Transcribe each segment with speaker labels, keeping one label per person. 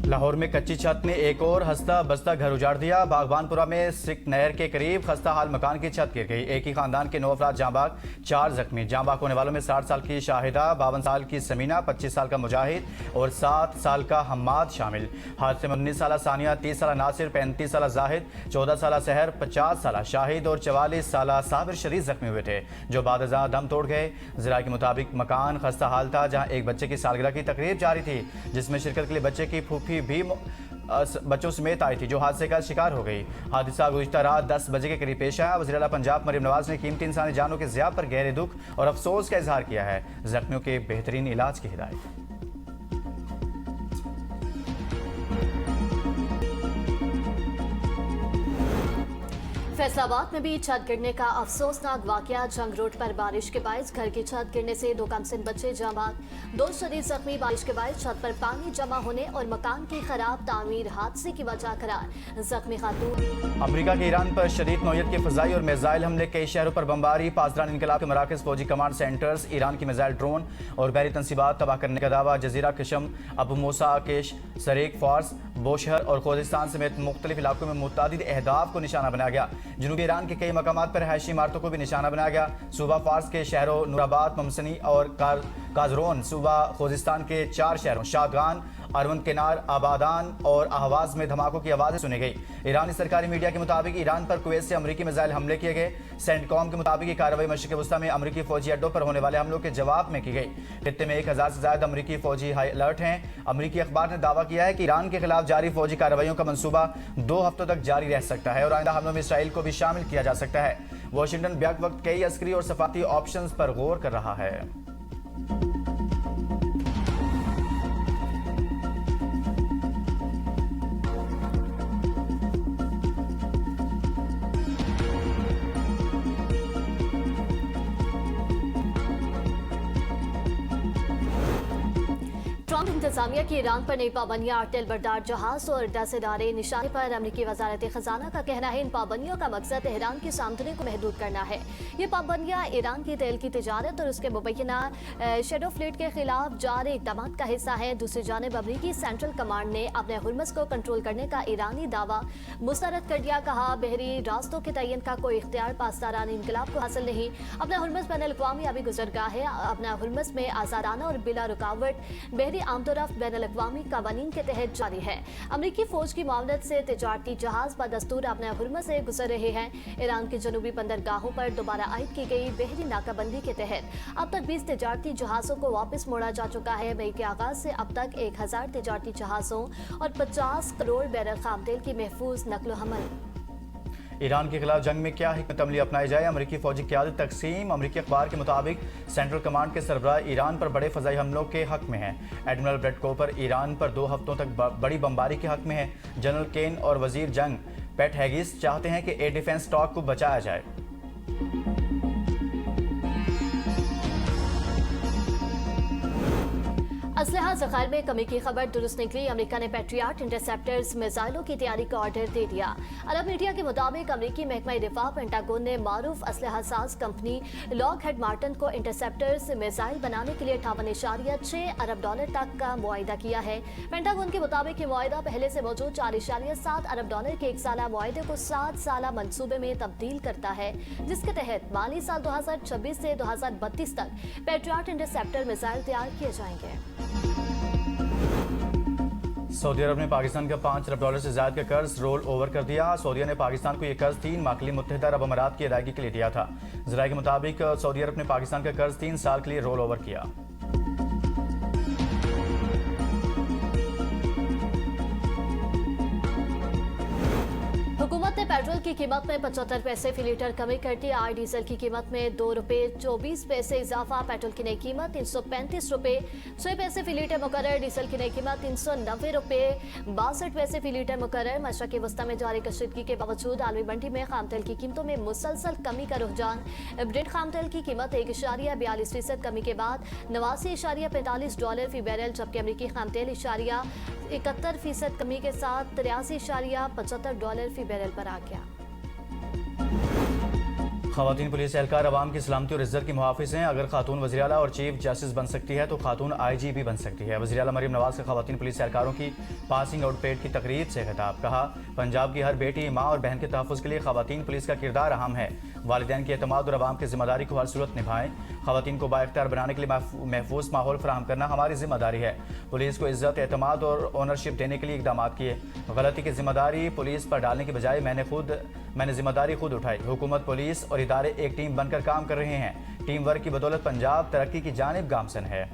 Speaker 1: लाहौर में कच्ची छत ने एक और हंसता बसता घर उजाड़ दिया। बागबानपुरा में सिक नहर के करीब खस्ता हाल मकान की छत गिर गई। एक ही खानदान के 9 अफराद जांबाग, 4 जख्मी। जांबाग होने वालों में 60 साल की शाहिदा, 52 साल की समीना, 25 साल का मुजाहिद और 7 साल का हम्माद शामिल। हादसे में 19 साल सानिया, 30 साल नासिर, 35 साल जाहिद, 14 साल सहर, 50 साल शाहिद और 44 साल साबिर शरीफ जख्मी हुए थे, जो बाद दम तोड़ गए। जिला के मुताबिक मकान खस्ता हाल था, जहाँ एक बच्चे की सालगिरह की तकरीब जारी थी, जिसमें शिरकत के लिए बच्चे की फूफी भी बच्चों समेत आई थी, जो हादसे का शिकार हो गई। हादसा गुज़िश्ता रात 10 बजे के करीब पेश आया। वज़ीर आला पंजाब मरीम नवाज ने कीमती इंसानी जानों के ज़िया पर गहरे दुख और अफसोस का इजहार किया है। जख्मियों के बेहतरीन इलाज की हिदायत।
Speaker 2: फैसलाबाद में भी छत गिरने का अफसोसनाक वाकया। जंग रोड पर बारिश के बायस घर की छत गिरने से 2 कमसिन बच्चे जांबाग, 2 शदीद जख्मी। बारिश के बायस छत पर पानी जमा होने और मकान की खराब तामीर हादसे की वजह करार। जख्मी खातून।
Speaker 1: अमरीका के ईरान पर शदीद नौयत के फ़ज़ाई और मिसाइल हमले, कई शहरों पर बमबारी। पासदान इनकलाब के मराकज़, फौजी कमांड सेंटर्स, ईरान की मिसाइल, ड्रोन और बहरी तनसीबात तबाह करने का दावा। जजीरा, कशम, अबू मूसा, आकेश, सरीक, फार्स, बोशहर और खोजिस्तान समेत मुख्तलिफ इलाकों में मुतअद्दिद अहदाफ को निशाना बनाया गया। जनूबी ईरान के कई मकामात पर रहायशी इमारतों को भी निशाना बनाया गया। सूबा फार्स के शहरों नूराबाद, ममसनी और काजरोन, सूबा खोजिस्तान के 4 शहरों शादगान, अरवंद केनार, आबादान और अहवाज में धमाकों की आवाज़ें सुनी गई। ईरानी सरकारी मीडिया के मुताबिक ईरान पर कुवैत से अमरीकी मिसाइल हमले किए गए। सेंटकॉम के मुताबिक ये कार्रवाई मशरिक़ वस्ता में अमरीकी फौजी अड्डों पर होने वाले हमलों के जवाब में की गई। खित्ते में 1000 से ज्यादा अमरीकी फौजी हाई अलर्ट हैं। अमरीकी अखबार ने दावा किया है कि ईरान के खिलाफ जारी फौजी कार्रवाइयों का मंसूबा 2 हफ्तों तक जारी रह सकता है और आइंदा हमलों में इसराइल को भी शामिल किया जा सकता है। वाशिंगटन बैक वक्त कई अस्करी और सफाती ऑप्शंस पर गौर कर रहा है।
Speaker 2: ट्रंप इंतजामिया की ईरान पर नई पाबंदियां। तेल बरदार जहाज और 10 इदारे निशाने पर। अमरीकी वजारत खजाना का कहना है इन पाबंदियों का मकसद ईरान की आमदनी को महदूद करना है। ये पाबंदियां ईरान की तेल की तिजारत और उसके मुबैना शेडो फ्लीट के खिलाफ जारी इक़दाम का हिस्सा है। दूसरी जानिब अमरीकी सेंट्रल कमांड ने अपने हुर्मस को कंट्रोल करने का ईरानी दावा मुस्तरद कर दिया। कहा, बहरी रास्तों के तयन का कोई इख्तियार पासदारानी इनकलाब को हासिल नहीं। अपना हुर्मस बैन अल-अक़वामी अभी गुजरगाह है। अपना हुर्मस में आज़ादाना और बिला रुकावट बहरी आमदोरफ्त बैन अल-अक़वामी कवानीन के तहत जारी है। अमरीकी फौज की मावनत से तिजारती जहाज बदस्तूर अपने हुर्मस से गुजर रहे हैं। ईरान की जनूबी बंदरगाहों पर दोबारा आयद की गई बहरी नाकाबंदी के तहत अब तक 20 तिजारती जहाज़ों को वापस मोड़ा जा चुका है। मई के आगाज से अब तक 1000 तिजारती जहाज़ों और 50 करोड़ बैरल खाम तेल की महफूज नकलो हमल।
Speaker 1: ईरान के खिलाफ जंग में क्या हिकमत अमली अपनाई जाए, अमरीकी फौजी क़यादत तकसीम। अमरीकी अखबार के मुताबिक सेंट्रल कमांड के सरबराह ईरान पर बड़े फ़ज़ाई हमलों के हक में हैं। एडमिरल ब्रेट कोपर ईरान पर 2 हफ्तों तक बड़ी बमबारी के हक में है। जनरल केन और वजीर जंग पैट हैगिस चाहते हैं कि एयर डिफेंस स्टॉक को बचाया जाए।
Speaker 2: असलहा ज़ख़ायर में कमी की खबर दुरुस्त निकली। अमेरिका ने पैट्रियट इंटरसेप्टर्स मिसाइलों की तैयारी का ऑर्डर दे दिया। अरब मीडिया के मुताबिक अमेरिकी महकमा दिफा पेंटागन ने मारूफ असलहा साज कंपनी लॉकहीड मार्टिन को इंटरसेप्टर्स मिसाइल बनाने के लिए $58.6 अरब तक का मुआहिदा किया है। पेंटागन के मुताबिक ये मुआहिदा पहले से मौजूद $4.7 अरब के 1 साला मुआहिदे को 7 साला मनसूबे में तब्दील करता है, जिसके तहत माली साल 2026 से 2032 तक पैट्रियट इंटरसेप्टर मिसाइल तैयार किए जाएंगे।
Speaker 1: सऊदी अरब ने पाकिस्तान का $5 अरब से ज्यादा का कर्ज रोल ओवर कर दिया। सऊदीया ने पाकिस्तान को यह कर्ज 3 माह के लिए मुत्तहिदा अरब अमारात की अदायगी के लिए दिया था। ज़राए के मुताबिक सऊदी अरब ने पाकिस्तान का कर्ज 3 साल के लिए रोल ओवर किया।
Speaker 2: हुकूमत ने पेट्रोल की कीमत में 75 पैसे फी लीटर कमी कर दी। आज डीजल की कीमत में ₹2.24 इजाफा। पेट्रोल की नई कीमत ₹335.6 फी लीटर मुकर्रर। डीजल की नई कीमत ₹390.62 फी लीटर मुकर्रर। मशरक़ी वस्ता में जारी कशीदगी के बावजूद आलमी मंडी में खाम तेल की कीमतों में मुसलसल कमी का रुझान। ब्रेड खाम तेल की कीमत 1.42% कमी के बाद $89.45 फी बैरल, जबकि अमरीकी खाम तेल 71% कमी के साथ $83.75 फी बैरल पर आ गया।
Speaker 1: खवातीन पुलिस एहलकार अवाम की सलामती और इज्जत की मुहाफिज हैं। अगर खातून वज़ीर आला और चीफ जस्टिस बन सकती है तो खातून IG भी बन सकती है। वज़ीर आला मरीम नवाज का खवातीन पुलिस एहलकारों की पासिंग आउट परेड की तकरीर से खिताब। कहा, पंजाब की हर बेटी, माँ और बहन के तहफ़्फ़ुज़ के लिए खवातीन पुलिस का किरदार अहम है। वालिदैन की एतमाद और अवाम की जिम्मेदारी को हर सूरत निभाएं। खवातीन को बाइख्तियार बनाने के लिए महफूज माहौल फराहम करना हमारी जिम्मेदारी है। पुलिस को इज्जत, एतमाद और ओनरशिप देने के लिए इकदाम किए। गलती की जिम्मेदारी पुलिस पर डालने की बजाय मैंने जिम्मेदारी खुद उठाई। हुकूमत, पुलिस और इदारे एक टीम बनकर काम कर रहे हैं। टीम वर्क की बदौलत पंजाब तरक्की की जानिब गामसन है।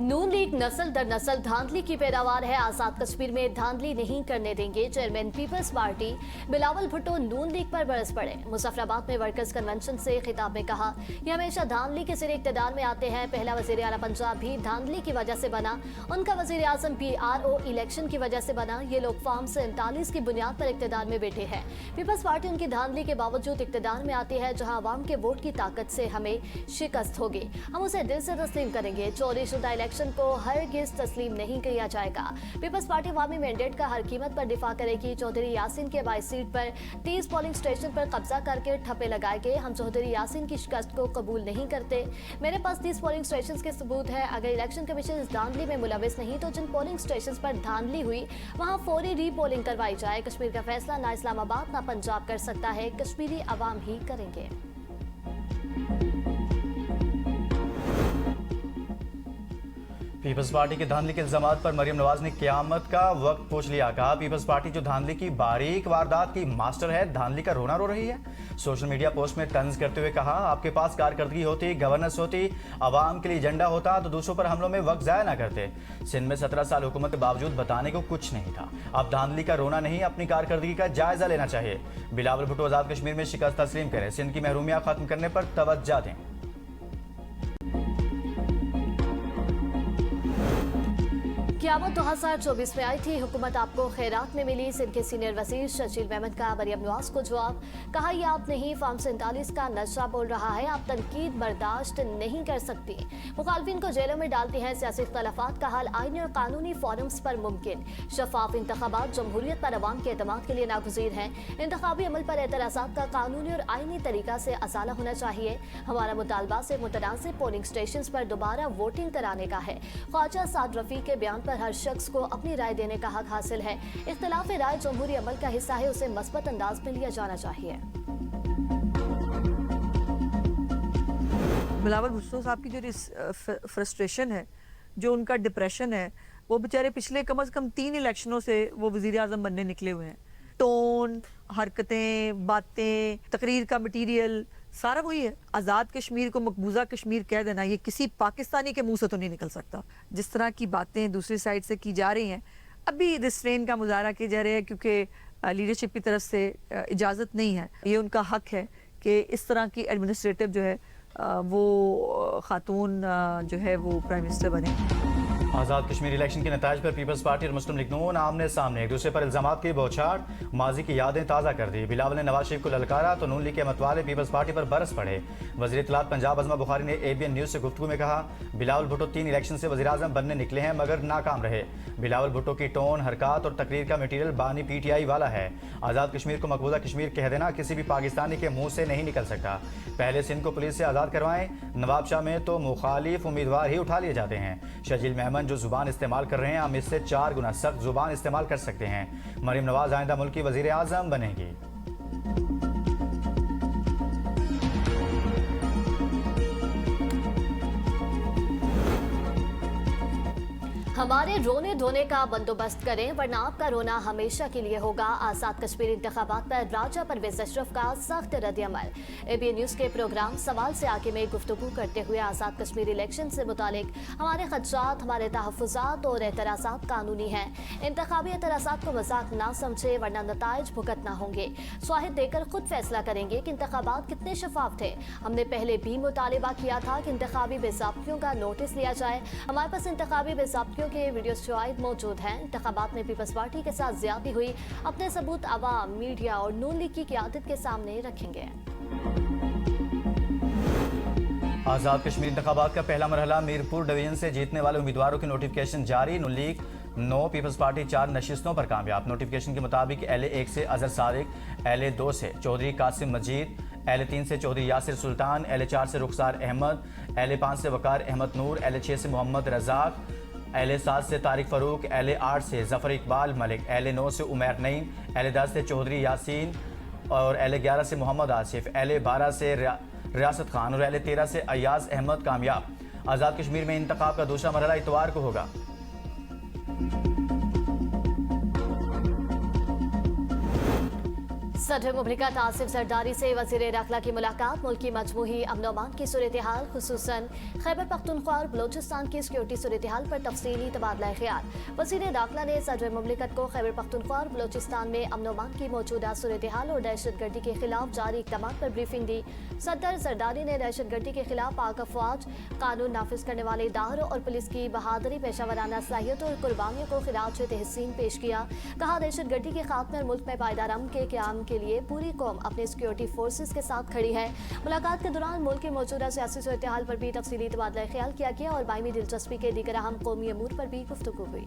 Speaker 2: नून लीग नस्ल दर नस्ल धांधली की पैदावार है। आजाद कश्मीर में धांधली नहीं करने देंगे। चेयरमैन पीपल्स पार्टी बिलावल भुट्टो नून लीग पर बरस पड़े। मुजफ्फराबाद में वर्कर्स कन्वेंशन से खिताब में कहा, यह हमेशा धांधली के सिरे इक्तदार में आते हैं। पहला वजीर आला पंजाब भी धांधली की वजह से बना। उनका वजीर आजम PRO इलेक्शन की वजह से बना। ये लोग फॉर्म 47 की बुनियाद पर इक्तदार में बैठे हैं। पीपल्स पार्टी उनकी धांधली के बावजूद इक्तदार में आती है। जहाँ अवाम के वोट की ताकत से हमें शिकस्त होगी, हम उसे दिल से तस्लीम करेंगे। चोरी शुदा इलेक्शन को हरगिज़ तस्लीम नहीं किया जाएगा। पीपल्स पार्टी अवामी मैंडेट का हर कीमत पर दिफा करेगी। चौधरी यासीन के 22 सीट पर 30 पोलिंग स्टेशन पर कब्जा करके ठप्पे लगाए गए। हम चौधरी यासीन की शिकस्त को कबूल नहीं करते। मेरे पास 30 पोलिंग स्टेशन के सबूत है। अगर इलेक्शन कमीशन इस धांधली में मुलविस नहीं तो जिन पोलिंग स्टेशन पर धांधली हुई वहां फौरी रीपोलिंग करवाई जाए। कश्मीर का फैसला ना इस्लामाबाद ना पंजाब कर सकता है, कश्मीरी अवाम ही करेंगे।
Speaker 1: पीपल्स पार्टी के धांधली के इल्जामात पर मरीम नवाज ने क़यामत का वक्त पूछ लिया। कहा, पीपल्स पार्टी जो धांधली की बारीक वारदात की मास्टर है, धांधली का रोना रो रही है। सोशल मीडिया पोस्ट में तंज करते हुए कहा, आपके पास कारकर्दगी होती, गवर्नेंस होती, आवाम के लिए एजेंडा होता तो दूसरों पर हमलों में वक्त ज़ाया ना करते। सिंध में 17 साल हुकूमत के बावजूद बताने को कुछ नहीं था। अब धांधली का रोना नहीं, अपनी कारकर्दगी का जायजा लेना चाहिए। बिलावल भुट्टो आज़ाद कश्मीर में शिकस्त तस्लीम करें, सिंध की महरूमियाँ खत्म करने पर तवज्जो दें।
Speaker 2: क़यामत 2024 में आई थी, हुकूमत आपको खैरात में मिली। सिंध के सीनियर वजीर शर्जील मेहमद का मरियम नवाज को जवाब। कहा, यह आप नहीं, फॉर्म 47 का नशा बोल रहा है। आप तनकीद बर्दाश्त नहीं कर सकती। मुखालफिन को जेलों में डालती हैं। सियासी इख्तलाफात का हल आईनी और कानूनी फोरम्स पर मुमकिन। शफाफ इंतखाबात जमहूरियत पर अवाम के एतमाद के लिए नागुज़ीर हैं। इंतखाबी अमल पर एतराज़ात का कानूनी और आईनी तरीका से असाला होना चाहिए। हमारा मुतालबा से मुतनासिब पोलिंग स्टेशन पर दोबारा वोटिंग कराने का है। ख्वाजा साद रफ़ी के बयान पर हर शख्स को अपनी राय देने का हक हासिल है। इख्तिलाफ राय जमहूरी अमल का हिस्सा है, उसे मस्बत अंदाज में लिया जाना चाहिए।
Speaker 3: बिलावल भुट्टो साहब की जो फ्रस्ट्रेशन है, जो उनका डिप्रेशन है, वो बेचारे पिछले कम से कम 3 इलेक्शनों से वो वजीर आजम बनने निकले हुए हैं। टोन, हरकतें, बातें, तकरीर का मटीरियल सारा वही है। आज़ाद कश्मीर को मकबूजा कश्मीर कह देना, ये किसी पाकिस्तानी के मुंह से तो नहीं निकल सकता। जिस तरह की बातें दूसरी साइड से की जा रही हैं, अभी रिस्ट्रेन का मुजाहरा किया जा रहा है क्योंकि लीडरशिप की तरफ से इजाज़त नहीं है। ये उनका हक है कि इस तरह की एडमिनिस्ट्रेटिव जो है वो खातून जो है वो प्राइम मिनिस्टर बने।
Speaker 1: आज़ाद कश्मीर इलेक्शन के नताइज पर पीपल्स पार्टी और मुस्लिम लीग नून आमने सामने, एक दूसरे पर इल्जामात की बौछार, माजी की यादें ताज़ा कर दी। बिलावल ने नवाज शरीफ को ललकारा तो नून लीग के मतवाले पीपल्स पार्टी पर बरस पड़े। वज़ीर इत्तलात पंजाब अज़मा बुखारी ने ABN न्यूज़ से गुफ्तगू में कहा, बिलावल भुट्टो 3 इलेक्शन से वज़ीर आज़म बनने निकले हैं मगर नाकाम रहे। बिलावल भुट्टो की टोन, हरकत और तकरीर का मटीरियल बानी PTI वाला है। आज़ाद कश्मीर को मकबूजा कश्मीर कह देना किसी भी पाकिस्तानी के मुँह से नहीं निकल सकता। पहले सिंध को पुलिस से आज़ाद करवाएं। नवाबशाह में तो मुखालिफ उम्मीदवार ही उठा लिए जाते हैं। शर्जील मेहमद जो जुबान इस्तेमाल कर रहे हैं, हम इससे 4 गुना सख्त जुबान इस्तेमाल कर सकते हैं। मरीम नवाज आइंदा मुल्क की वज़ीर आज़म बनेगी।
Speaker 2: हमारे रोने धोने का बंदोबस्त करें वरना आपका रोना हमेशा के लिए होगा। आज़ाद कश्मीर इंतखाबात पर राजा परवेज अशरफ का सख्त रद्द-ए-अमल। ABN न्यूज़ के प्रोग्राम सवाल से आगे में गुफ्तगू करते हुए आज़ाद कश्मीर इलेक्शन से मुतालिक हमारे खदशात, हमारे तहफ़्फ़ुज़ात और एतराज़ात कानूनी हैं। इंतखाबी एतराज़ात को मजाक ना समझे वरना नताइज भुगतना होंगे। स्वाहिद देकर खुद फैसला करेंगे कि इंतखाबात कितने शफाफ थे। हमने पहले भी मुतालिबा किया था कि इंतखाबी बेज़ाब्तियों का नोटिस लिया जाए। हमारे पास इंतखाबी बेज़ाब्तियों के वीडियो शाहिद मौजूद हैं। इंतखाबात में पीपल्स पार्टी के साथ ज्यादती हुई, अपने सबूत अवाम, मीडिया और नून लीग की क़यादत के सामने रखेंगे।
Speaker 1: आज़ाद कश्मीर इंतखाबात का पहला मरहला मीरपुर डिवीजन से जीतने वाले उम्मीदवारों की नोटिफिकेशन जारी। नून लीग 9, पीपल्स पार्टी 4 नशिस्तों पर कामयाब। नोटिफिकेशन के मुताबिक LA 1 से अजहर सादिक, LA 2 से चौधरी कासिम मजीद, LA 3 से चौधरी यासिर सुल्तान, LA 4 से रुखसार अहमद, LA 5 से वकार अहमद नूर, LA 6 से मोहम्मद रजाक, LA 7 से तारिक फ़ारूक, LA 8 से ज़फ़र इकबाल मलिक, LA 9 से उमैर नईम, LA 10 से चौधरी यासीन और LA 11 से मोहम्मद आसिफ, LA 12 से रियासत खान और LA 13 से अयाज अहमद कामयाब। आज़ाद कश्मीर में इंतखाब का दूसरा मरहला इतवार को होगा।
Speaker 2: सदर मुमलिकत आसिफ जरदारी से वज़ीर दाखिला की मुलाकात। मुल्क की मजमूही अमन अमान की सूरत हाल, खुसूसन खैबर पख्तूनख्वा और बलोचिस्तान की सिक्योरिटी सूरत हाल पर तफसीली तबादला ख्याल। वज़ीर दाखिला ने सदर मुमलिकत को खैबर पख्तूनख्वा और बलोचिस्तान में अमन अमान की मौजूदा सूरत हाल और दहशतगर्दी के खिलाफ जारी इक़दामात पर ब्रीफिंग दी। सदर जरदारी ने दहशतगर्दी के खिलाफ पाक अफवाज, कानून नाफिज करने वाले इदारों और पुलिस की बहादुरी, पेशावराना सलाहियत और कुर्बानियों को खिराज तहसीन पेश किया। कहा, दहशतगर्दी के खात्मे और मुल्क में पायदार अमन के क़याम के लिए पूरी कौम अपने सिक्योरिटी फोर्सेस के साथ खड़ी है। मुलाकात के दौरान मुल्क के मौजूदा सियासी सूरत हाल पर भी तफसीली तबादला ख्याल किया गया और बायमी दिलचस्पी के दीगर अहम कौमी अमूर पर भी गुफ्तगू हुई।